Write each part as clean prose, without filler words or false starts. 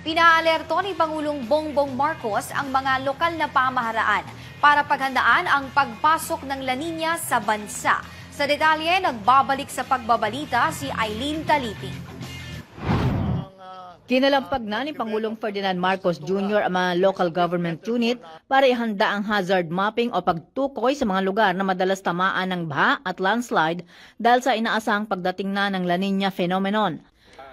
Pinaalerto ni Pangulong Bongbong Marcos ang mga lokal na pamahalaan para paghandaan ang pagpasok ng La Nina sa bansa. Sa detalye, nagbabalik sa pagbabalita si Eileen Taliping. Kinalampag na ni Pangulong Ferdinand Marcos Jr. ang mga local government unit para ihanda ang hazard mapping o pagtukoy sa mga lugar na madalas tamaan ng baha at landslide dahil sa inaasahang pagdating na ng La Nina phenomenon.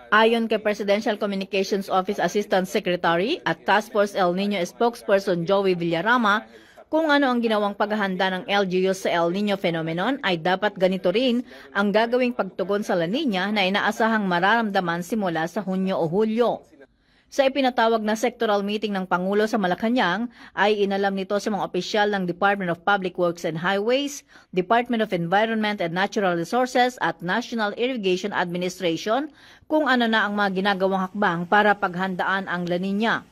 Ayon kay Presidential Communications Office Assistant Secretary at Task Force El Nino spokesperson Joey Villarama, kung ano ang ginawang paghahanda ng LGU sa El Nino phenomenon ay dapat ganito rin ang gagawing pagtugon sa La Nina na inaasahang mararamdaman simula sa Hunyo o Hulyo. Sa ipinatawag na sectoral meeting ng Pangulo sa Malacanang ay inalam nito sa mga opisyal ng Department of Public Works and Highways, Department of Environment and Natural Resources at National Irrigation Administration kung ano na ang mga ginagawang hakbang para paghandaan ang La Nina.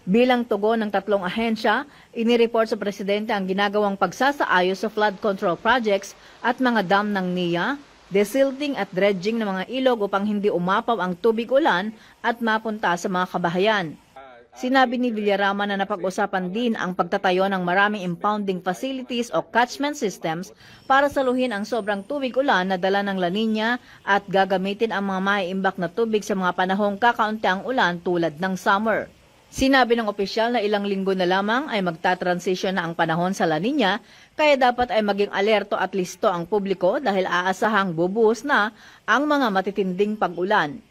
Bilang tugon ng tatlong ahensya, inireport sa Presidente ang ginagawang pagsasaayos sa flood control projects at mga dam ng NIA, desilting at dredging ng mga ilog upang hindi umapaw ang tubig ulan at mapunta sa mga kabahayan. Sinabi ni Villarama na napag-usapan din ang pagtatayo ng maraming impounding facilities o catchment systems para saluhin ang sobrang tubig ulan na dala ng La Nina at gagamitin ang mga maiimbak na tubig sa mga panahong kakaunti ang ulan tulad ng summer. Sinabi ng opisyal na ilang linggo na lamang ay magta-transition na ang panahon sa La Nina, kaya dapat ay maging alerto at listo ang publiko dahil aasahang bubuhos na ang mga matitinding pag-ulan.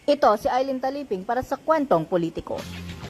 Ito si Eileen Taliping para sa Kwentong Politiko.